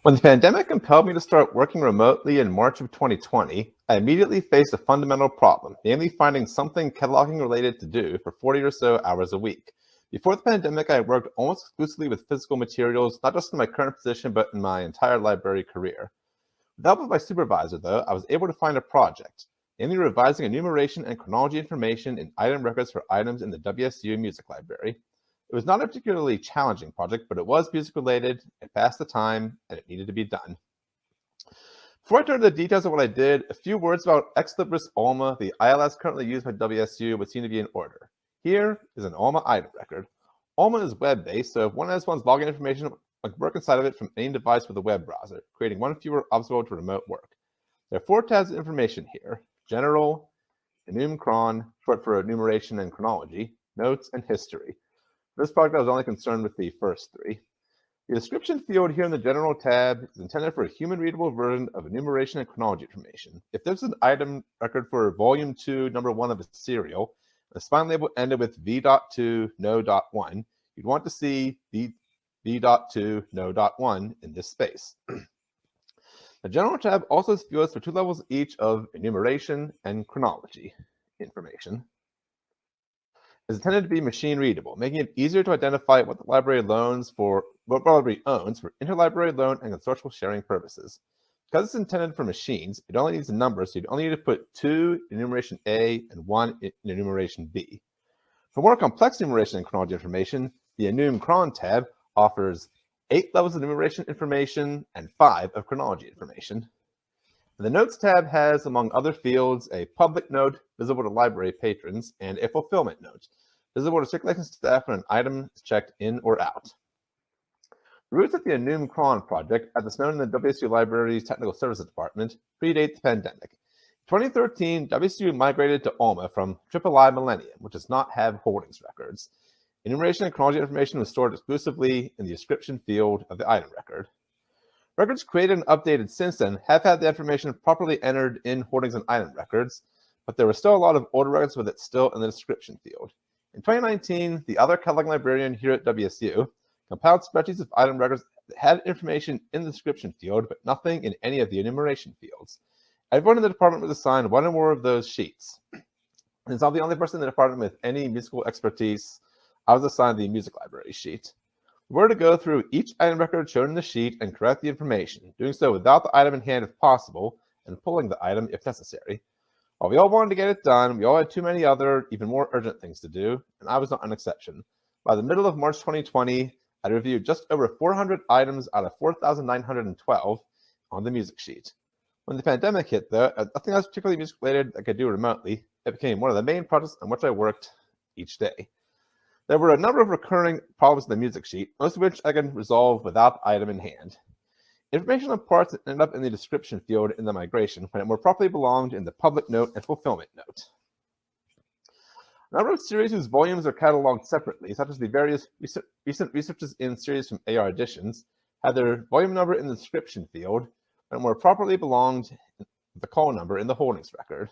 When the pandemic compelled me to start working remotely in March of 2020, I immediately faced a fundamental problem, namely finding something cataloging related to do for 40 or so hours a week. Before the pandemic, I worked almost exclusively with physical materials, not just in my current position, but in my entire library career. With the help of my supervisor, though, I was able to find a project, namely revising enumeration and chronology information in item records for items in the WSU Music Library. It was not a particularly challenging project, but it was music related, it passed the time, and it needed to be done. Before I turn to the details of what I did, a few words about Ex Libris Alma, the ILS currently used by WSU, would seem to be in order. Here is an Alma item record. Alma is web-based, so if one has one's login information, one can work inside of it from any device with a web browser, creating one fewer obstacle to remote work. There are 4 tabs of information here: General, Enum Chron, short for enumeration and chronology, Notes, and History. For this project, I was only concerned with the first 3. The description field here in the General tab is intended for a human-readable version of enumeration and chronology information. If this is an item record for Volume 2, Number 1 of a serial, and the spine label ended with V.2, No.1, you'd want to see V.2, No.1 in this space. The General tab also has fields for 2 levels each of enumeration and chronology information. Is intended to be machine readable, making it easier to identify what the library owns for interlibrary loan and consortial sharing purposes. Because it's intended for machines, it only needs a number, so you'd only need to put 2 in enumeration A and 1 in enumeration B. For more complex enumeration and chronology information, the Enum Chron tab offers 8 levels of enumeration information and 5 of chronology information. The Notes tab has, among other fields, a public note visible to library patrons and a fulfillment note visible to circulation staff when an item is checked in or out. The roots of the Enum Chron project, as it's known in the WSU Library's Technical Services Department, predate the pandemic. In 2013, WSU migrated to Alma from III Millennium, which does not have holdings records. Enumeration and chronology information was stored exclusively in the description field of the item record. Records created and updated since then have had the information properly entered in holdings and item records, but there were still a lot of older records with it still in the description field. In 2019, the other cataloging librarian here at WSU compiled spreadsheets of item records that had information in the description field, but nothing in any of the enumeration fields. Everyone in the department was assigned 1 or more of those sheets. And as I'm the only person in the department with any musical expertise, I was assigned the music library sheet. We were to go through each item record shown in the sheet and correct the information, doing so without the item in hand if possible, and pulling the item if necessary. While we all wanted to get it done, we all had too many other, even more urgent things to do, and I was not an exception. By the middle of March 2020, I reviewed just over 400 items out of 4,912 on the music sheet. When the pandemic hit, though, nothing else particularly music-related I could do remotely. It became one of the main projects on which I worked each day. There were a number of recurring problems in the music sheet, most of which I can resolve without the item in hand. Information on parts that ended up in the description field in the migration when it more properly belonged in the public note and fulfillment note. A number of series whose volumes are cataloged separately, such as the various recent researches in series from AR Editions, had their volume number in the description field when it more properly belonged in the call number in the holdings record.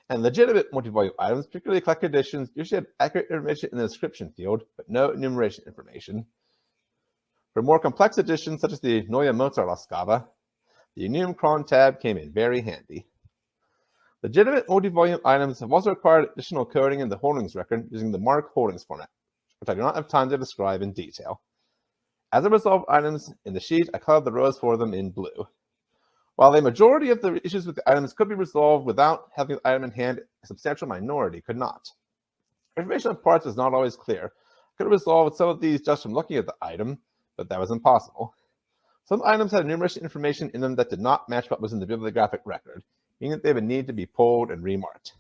And legitimate multi-volume items, particularly collected editions, usually have accurate information in the description field, but no enumeration information. For more complex editions, such as the Neue Mozart-Ausgabe, the Enum Chron tab came in very handy. Legitimate multi-volume items have also required additional coding in the holdings record using the MARC holdings format, which I do not have time to describe in detail. As a result of items in the sheet, I colored the rows for them in blue. While a majority of the issues with the items could be resolved without having the item in hand, a substantial minority could not. Information on parts is not always clear. I could have resolved some of these just from looking at the item, but that was impossible. Some items had enumeration information in them that did not match what was in the bibliographic record, meaning that they would need to be pulled and remarked.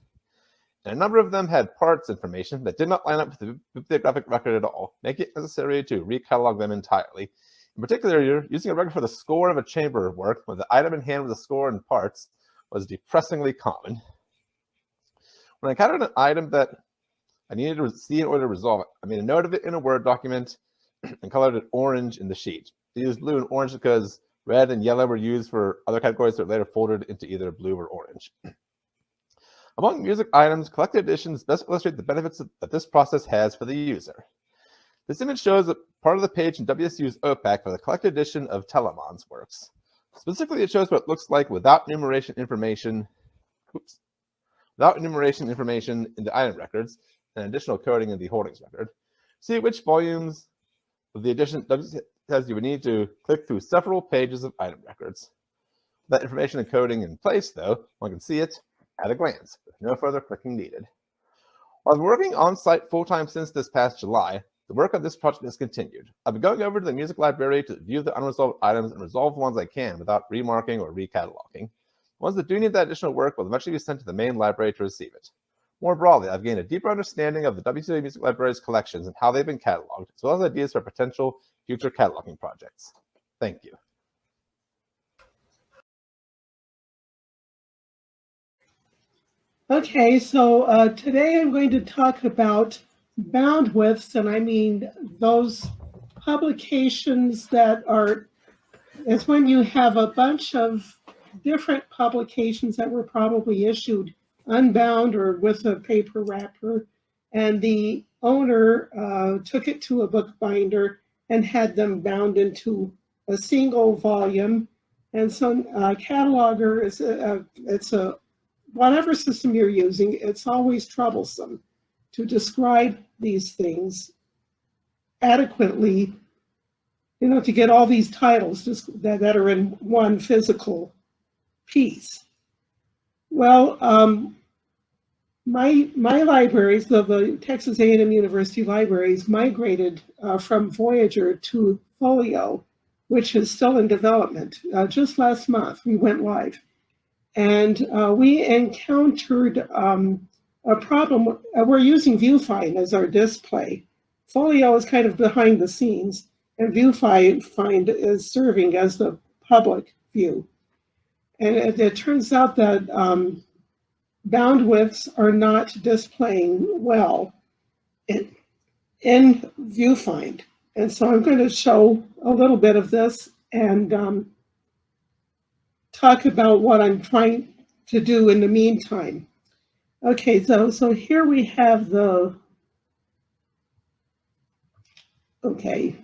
And a number of them had parts information that did not line up with the bibliographic record at all, making it necessary to recatalog them entirely. In particular, using a record for the score of a chamber work when the item in hand with the score and parts was depressingly common. When I encountered an item that I needed to see in order to resolve it, I made a note of it in a Word document and colored it orange in the sheet. I used blue and orange because red and yellow were used for other categories that were later folded into either blue or orange. Among music items, collected editions best illustrate the benefits that this process has for the user. This image shows a part of the page in WSU's OPAC for the collected edition of Telemon's works. Specifically, it shows what it looks like without enumeration information in the item records and additional coding in the holdings record. See which volumes of the edition WSU says you would need to click through several pages of item records. With that information and coding in place, though, one can see it at a glance, with no further clicking needed. While I've been working on-site full-time since this past July, the work on this project has continued. I've been going over to the music library to view the unresolved items and resolve the ones I can without remarking or recataloging. Ones that do need that additional work will eventually be sent to the main library to receive it. More broadly, I've gained a deeper understanding of the WCA Music Library's collections and how they've been cataloged, as well as ideas for potential future cataloging projects. Thank you. Okay, so today I'm going to talk about bound widths, and I mean those publications that are, it's when you have a bunch of different publications that were probably issued unbound or with a paper wrapper, and the owner took it to a bookbinder and had them bound into a single volume. And so cataloger is it's a whatever system you're using, it's always troublesome to describe these things adequately, you know, to get all these titles just that are in one physical piece. Well, my libraries, the Texas A&M University libraries, migrated from Voyager to Folio, which is still in development. Just last month, we went live. And we encountered a problem. We're using Viewfind as our display. Folio is kind of behind the scenes, and Viewfind is serving as the public view. And it turns out that bound widths are not displaying well in Viewfind. And so I'm going to show a little bit of this and talk about what I'm trying to do in the meantime. Okay, so here we have okay.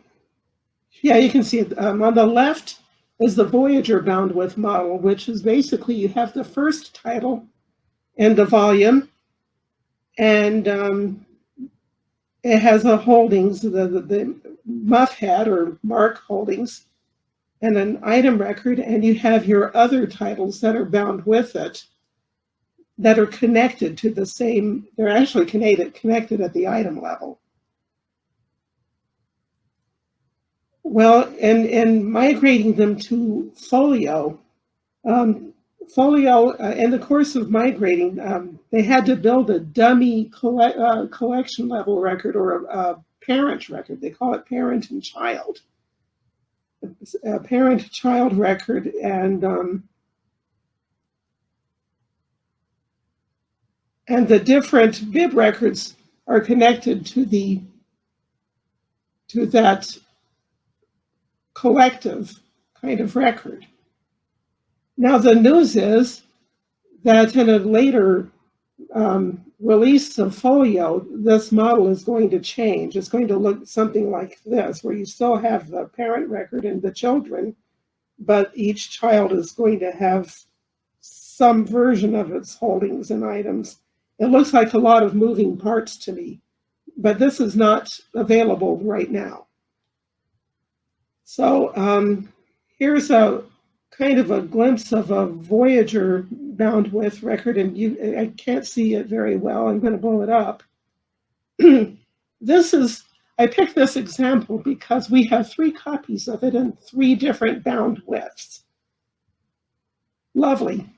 Yeah, you can see it. On the left is the Voyager bound width model, which is basically you have the first title and the volume, and it has a holdings, the muff head or mark holdings, and an item record, and you have your other titles that are bound with it that are connected to the same, they're actually connected at the item level. Well, in migrating them to Folio, in the course of migrating, they had to build a dummy collection level record or a parent record. They call it parent and child. A parent-child record, and the different bib records are connected to that collective kind of record. Now the news is that in a later release of Folio, this model is going to change. It's going to look something like this, where you still have the parent record and the children, but each child is going to have some version of its holdings and items. It looks like a lot of moving parts to me, but this is not available right now. So here's a kind of a glimpse of a Voyager bound width record, and I can't see it very well. I'm going to blow it up. I picked this example because we have 3 copies of it in 3 different bound widths. Lovely.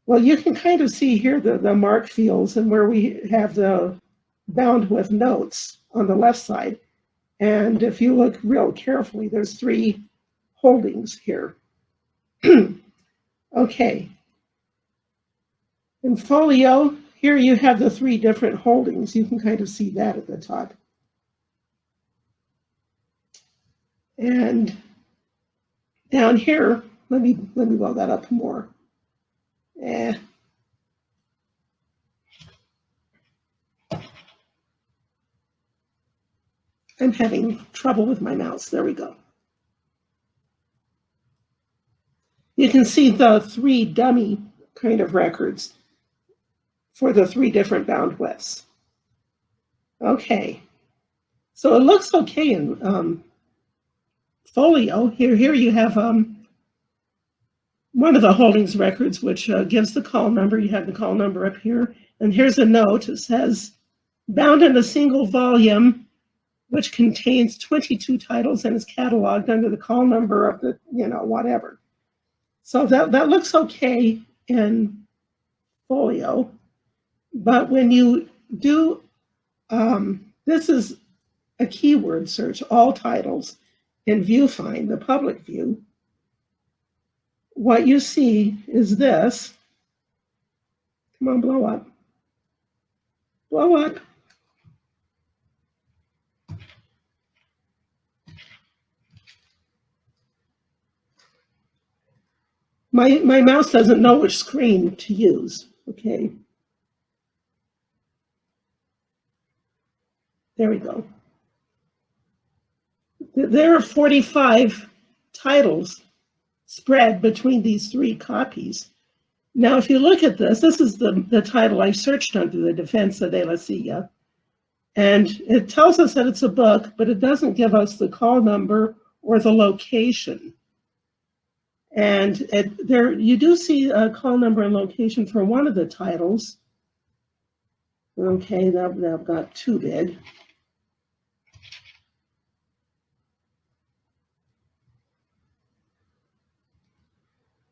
Well, you can kind of see here the mark fields and where we have the bound width notes on the left side. And if you look real carefully, there's 3 holdings here. Okay. In Folio, here you have the 3 different holdings. You can kind of see that at the top. And down here, let me blow that up more. I'm having trouble with my mouse. There we go. You can see the 3 dummy kind of records for the 3 different bound widths. Okay, so it looks okay in Folio. Here you have one of the holdings records, which gives the call number. You have the call number up here, and here's a note. It says, bound in a single volume, which contains 22 titles and is cataloged under the call number of the, whatever. So that looks okay in Folio, but when you do, this is a keyword search, all titles, in Viewfind, the public view, what you see is this. Come on, blow up. Blow up. My mouse doesn't know which screen to use. Okay. There we go. There are 45 titles spread between these 3 copies. Now, if you look at this, this is the title I searched under, the Defensa de la Silla. And it tells us that it's a book, but it doesn't give us the call number or the location. And there you do see a call number and location for one of the titles. Okay, that got too big.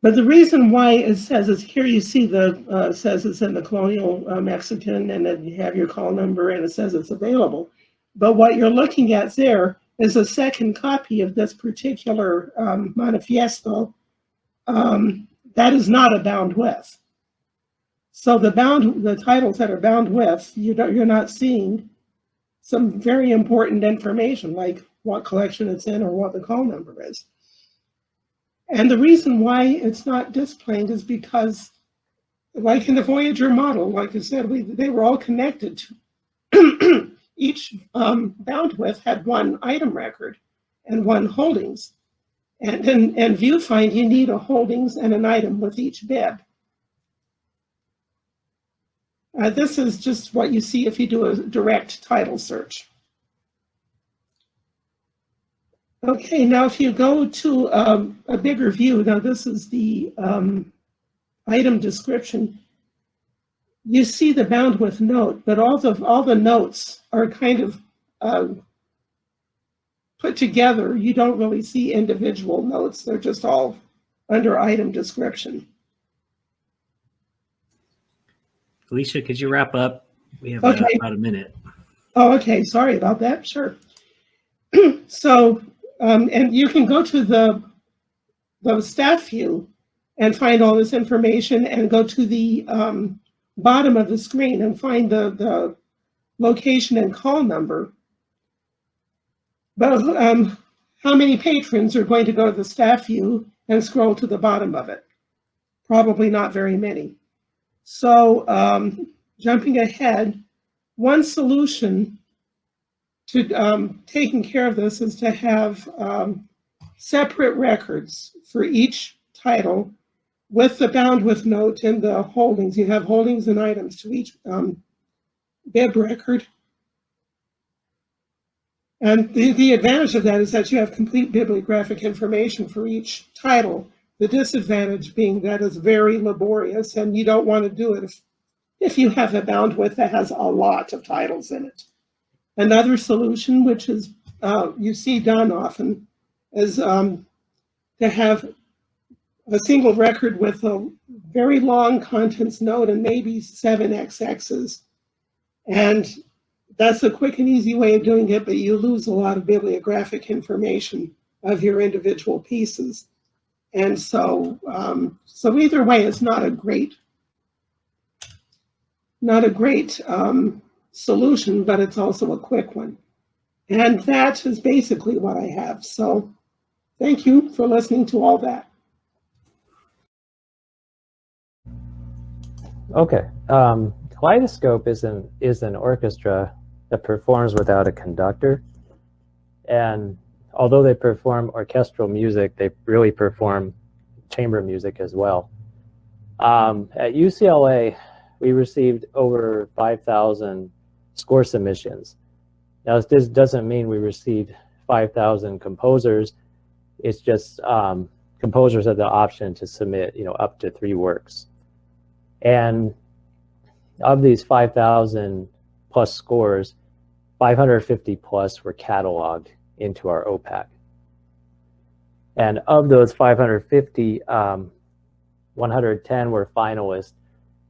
But the reason why it says is here you see says it's in the colonial Mexican, and then you have your call number and it says it's available. But what you're looking at there is a second copy of this particular manifiesto that is not a bound with. So the titles that are bound with, you're not seeing some very important information like what collection it's in or what the call number is. And the reason why it's not displaying is because, like in the Voyager model, like I said, they were all connected to each bound with had one item record and one holdings. And in Viewfind, you need a holdings and an item with each bib. This is just what you see if you do a direct title search. Okay, now if you go to a bigger view, now this is the item description. You see the bound with note, but all the notes are kind of put together. You don't really see individual notes. They're just all under item description. Felicia, could you wrap up? We have Okay. about a minute. Oh, okay. Sorry about that. Sure. So, and you can go to the staff view and find all this information, and go to the bottom of the screen and find the location and call number. But how many patrons are going to go to the staff view and scroll to the bottom of it? Probably not very many. So jumping ahead, one solution to taking care of this is to have separate records for each title with the bound with note and the holdings. You have holdings and items to each bib record. And the advantage of that is that you have complete bibliographic information for each title. The disadvantage being that it's very laborious, and you don't want to do it if you have a bound with that has a lot of titles in it. Another solution, which is you see done often, is to have a single record with a very long contents note and maybe 7 XXs. And that's a quick and easy way of doing it, but you lose a lot of bibliographic information of your individual pieces. And so, so either way, it's not a great solution, but it's also a quick one. And that is basically what I have. So thank you for listening to all that. Okay. Kaleidoscope is an orchestra that performs without a conductor. And although they perform orchestral music, they really perform chamber music as well. At UCLA, we received over 5,000 score submissions. Now, this doesn't mean we received 5,000 composers. It's just composers have the option to submit, up to 3 works. And of these 5,000 plus scores, 550 plus were cataloged into our OPAC. And of those 550, 110 were finalists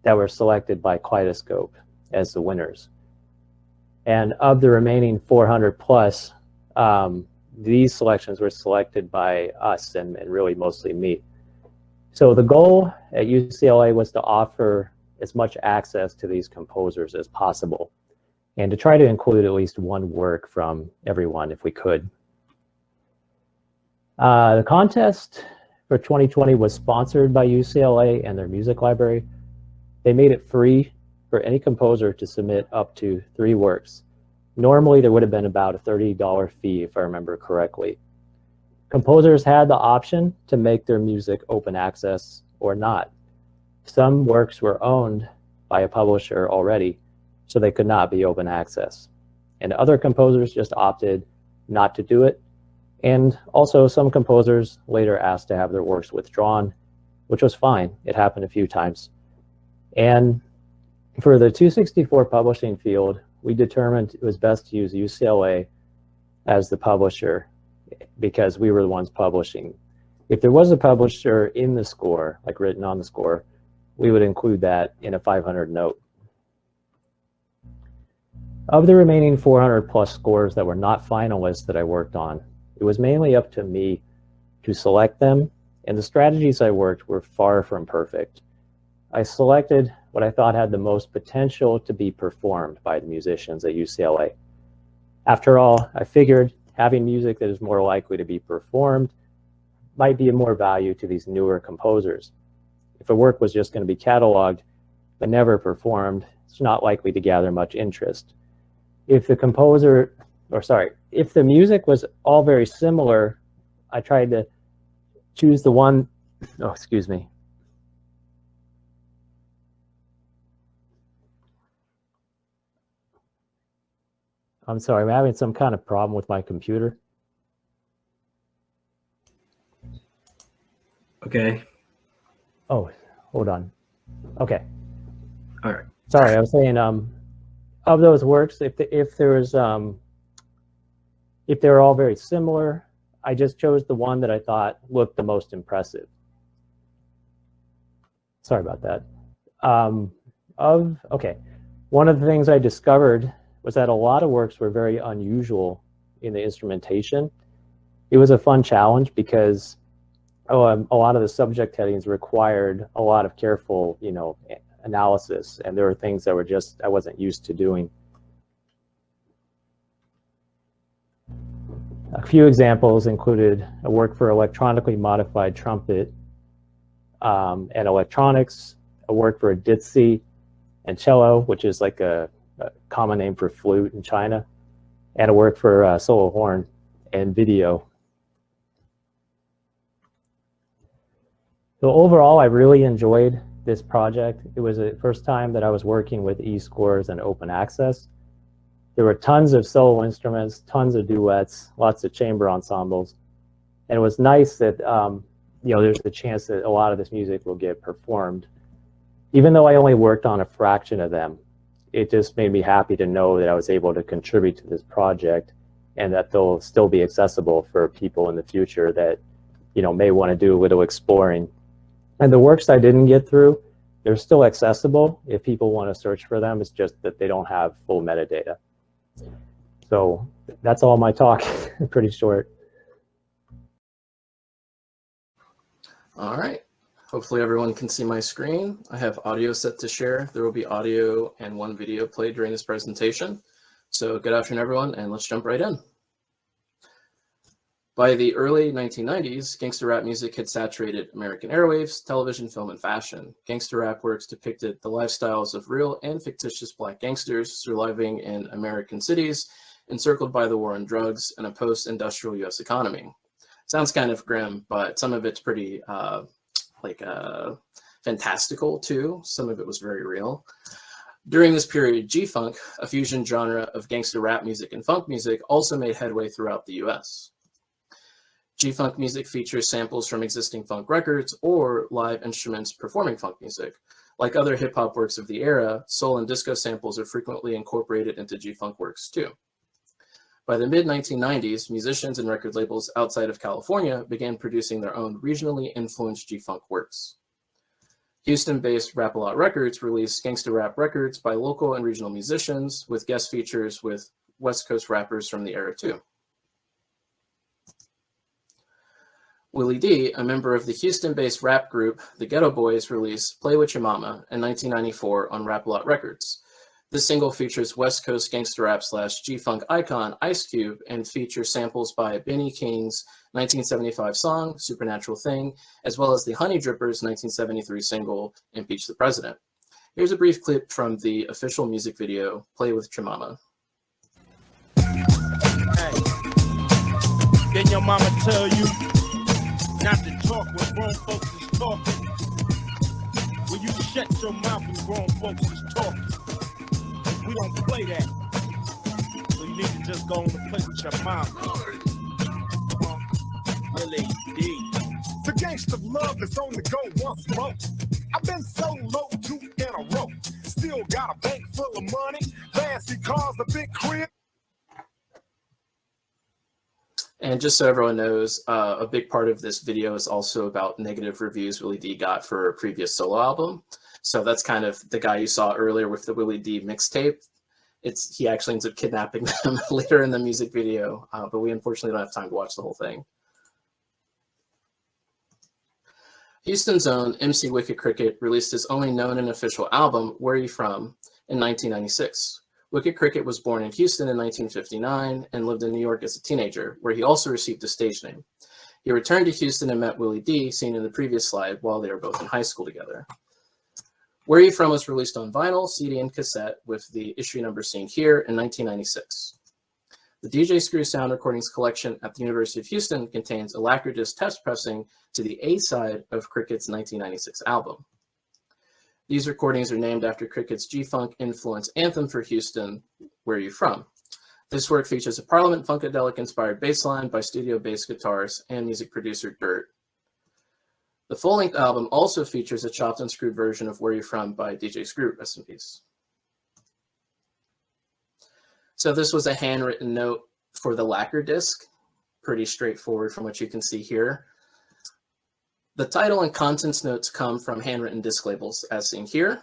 that were selected by Kaleidoscope as the winners. And of the remaining 400 plus, these selections were selected by us and really mostly me. So the goal at UCLA was to offer as much access to these composers as possible and to try to include at least 1 work from everyone if we could. The contest for 2020 was sponsored by UCLA and their music library. They made it free for any composer to submit up to 3 works. Normally, there would have been about a $30 fee, if I remember correctly. Composers had the option to make their music open access or not. Some works were owned by a publisher already, so they could not be open access. And other composers just opted not to do it. And also some composers later asked to have their works withdrawn, which was fine. It happened a few times. And for the 264 publishing field, we determined it was best to use UCLA as the publisher because we were the ones publishing. If there was a publisher in the score, like written on the score, we would include that in a 500 note. Of the remaining 400 plus scores that were not finalists that I worked on, it was mainly up to me to select them, and the strategies I worked were far from perfect. I selected what I thought had the most potential to be performed by the musicians at UCLA. After all, I figured having music that is more likely to be performed might be of more value to these newer composers. If a work was just going to be cataloged but never performed, it's not likely to gather much interest. If the if the music was all very similar, I tried to choose the one, excuse me. I'm sorry, I'm having some kind of problem with my computer. Okay. Oh, hold on. Okay. All right. Sorry, I was saying of those works, if they're all very similar, I just chose the one that I thought looked the most impressive. Sorry about that. One of the things I discovered was that a lot of works were very unusual in the instrumentation. It was a fun challenge because a lot of the subject headings required a lot of careful, analysis, and there were things that were just I wasn't used to doing. A few examples included a work for electronically modified trumpet and electronics, a work for a ditzy and cello, which is like a common name for flute in China, and a work for solo horn and video. So overall, I really enjoyed this project. It was the first time that I was working with eScores and open access. There were tons of solo instruments, tons of duets, lots of chamber ensembles. And it was nice that there's the chance that a lot of this music will get performed. Even though I only worked on a fraction of them, it just made me happy to know that I was able to contribute to this project and that they'll still be accessible for people in the future that may want to do a little exploring. And the works I didn't get through, they're still accessible if people want to search for them. It's just that they don't have full metadata. So that's all my talk, pretty short. All right. Hopefully everyone can see my screen. I have audio set to share. There will be audio and one video played during this presentation. So good afternoon, everyone, and let's jump right in. By the early 1990s, gangster rap music had saturated American airwaves, television, film, and fashion. Gangster rap works depicted the lifestyles of real and fictitious Black gangsters surviving in American cities encircled by the war on drugs and a post-industrial U.S. economy. Sounds kind of grim, but some of it's pretty fantastical too. Some of it was very real. During this period, G-Funk, a fusion genre of gangster rap music and funk music, also made headway throughout the U.S. G-Funk music features samples from existing funk records or live instruments performing funk music. Like other hip-hop works of the era, soul and disco samples are frequently incorporated into G-Funk works too. By the mid-1990s, musicians and record labels outside of California began producing their own regionally influenced G-Funk works. Houston-based Rap-A-Lot Records released gangsta rap records by local and regional musicians with guest features with West Coast rappers from the era too. Willie D, a member of the Houston-based rap group The Ghetto Boys, released Play With Your Mama in 1994 on Rap-A-Lot Records. This single features West Coast gangsta rap / G-Funk icon Ice Cube and features samples by Benny King's 1975 song, Supernatural Thing, as well as the Honey Drippers' 1973 single, Impeach the President. Here's a brief clip from the official music video, Play With Your Mama. Hey, didn't your mama tell you not to talk when grown folks is talking? Will you shut your mouth when grown folks is talking? We don't play that. So you need to just go on and play with your mouth. Willie D. The gangsta love is on the go once more. I've been so low 2 in a row. Still got a bank full of money, fancy cars, a big crib. And just so everyone knows, a big part of this video is also about negative reviews Willie D got for a previous solo album. So that's kind of the guy you saw earlier with the Willie D mixtape. He actually ends up kidnapping them later in the music video, but we unfortunately don't have time to watch the whole thing. Houston's own MC Wickett Crickett released his only known and official album, Where You From, in 1996. Wickett Crickett was born in Houston in 1959 and lived in New York as a teenager, where he also received a stage name. He returned to Houston and met Willie D, seen in the previous slide, while they were both in high school together. Where You From was released on vinyl, CD, and cassette, with the issue number seen here in 1996. The DJ Screw Sound Recordings collection at the University of Houston contains a lacquer disc test pressing to the A-side of Crickett's 1996 album. These recordings are named after Crickett's G-Funk influence anthem for Houston, Where You From? This work features a Parliament Funkadelic-inspired bass line by studio bass guitars and music producer Dirt. The full-length album also features a chopped and screwed version of Where You From by DJ Screw, rest in peace. So this was a handwritten note for the lacquer disc, pretty straightforward from what you can see here. The title and contents notes come from handwritten disc labels, as seen here.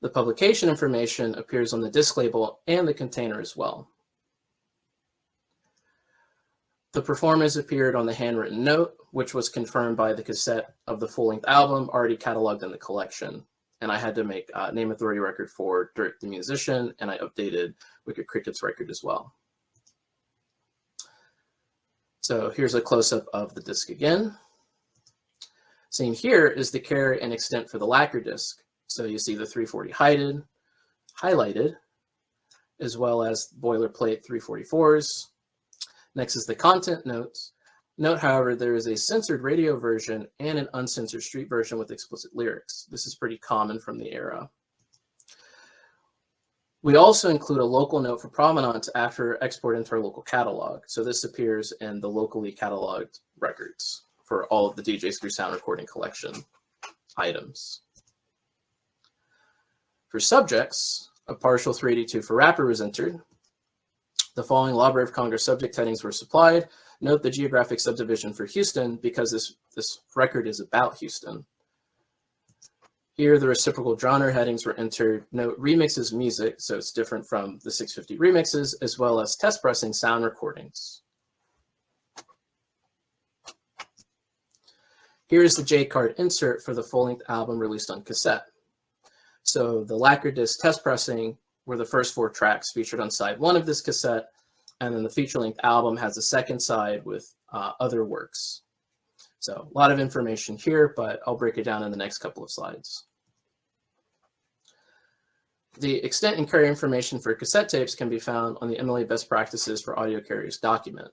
The publication information appears on the disc label and the container as well. The performers appeared on the handwritten note, which was confirmed by the cassette of the full-length album already cataloged in the collection. And I had to make a name authority record for Dirt the musician, and I updated Wickett Crickett's record as well. So here's a close-up of the disc again. Seen here is the carry and extent for the lacquer disc. So you see the 340 highlighted, as well as boilerplate 344s. Next is the content notes. Note, however, there is a censored radio version and an uncensored street version with explicit lyrics. This is pretty common from the era. We also include a local note for provenance after export into our local catalog. So this appears in the locally cataloged records for all of the DJ Screw Sound Recording Collection items. For subjects, a partial 382 for rapper was entered. The following Library of Congress subject headings were supplied. Note the geographic subdivision for Houston because this record is about Houston. Here, the reciprocal genre headings were entered. Note remixes music, so it's different from the 650 remixes, as well as test pressing sound recordings. Here is the J-card insert for the full-length album released on cassette. So the lacquer disc test pressing were the first 4 tracks featured on side 1 of this cassette, and then the feature-length album has a second side with other works. So a lot of information here, but I'll break it down in the next couple of slides. The extent and carrier information for cassette tapes can be found on the MLA Best Practices for Audio Carriers document.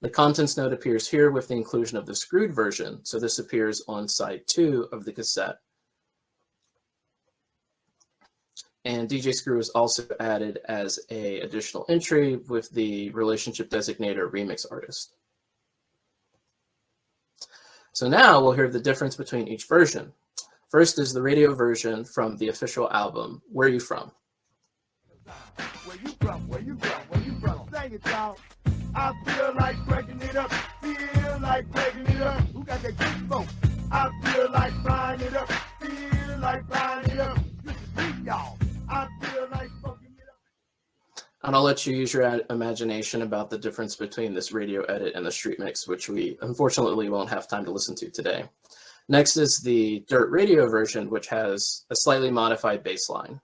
The contents note appears here with the inclusion of the screwed version, so this appears on side 2 of the cassette. And DJ Screw is also added as an additional entry with the relationship designator remix artist. So now we'll hear the difference between each version. First is the radio version from the official album, Where You From? Where you from? Where you from? Where you from? Sing it, y'all. I feel like breaking it up. Feel like breaking it up. Who got that good smoke? I feel like frying it up. Feel like frying it up. This is me, y'all. I feel like smoking it up. And I'll let you use your imagination about the difference between this radio edit and the street mix, which we unfortunately won't have time to listen to today. Next is the Dirt Radio version, which has a slightly modified bass line.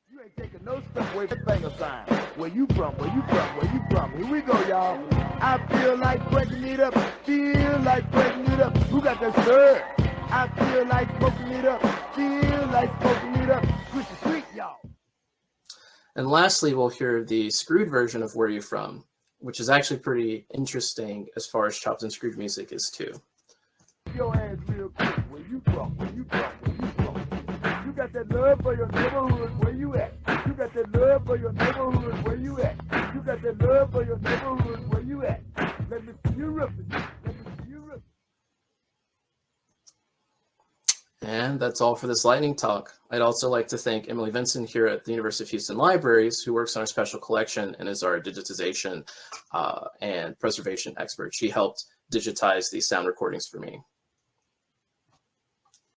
You ain't taking no stuff away from the finger sign. Where you from? Where you from? Where you from? Here we go, y'all. I feel like breaking it up. Feel like breaking it up. Who got that stir? I feel like smoking it up. Feel like smoking it up. Switch the street, y'all. And lastly, we'll hear the screwed version of Where You From, which is actually pretty interesting as far as chopped and screwed music is too. Your hands real quick. Where you from? Where you from? Where you from? You got that love for your neighborhood. Where you at? You got that love for your neighborhood. Where you at? You got that love for your neighborhood. Where you at? Let me see you ripping. Let me see you ripping. And that's all for this lightning talk. I'd also like to thank Emily Vincent here at the University of Houston Libraries, who works on our special collection and is our digitization and preservation expert. She helped digitize these sound recordings for me.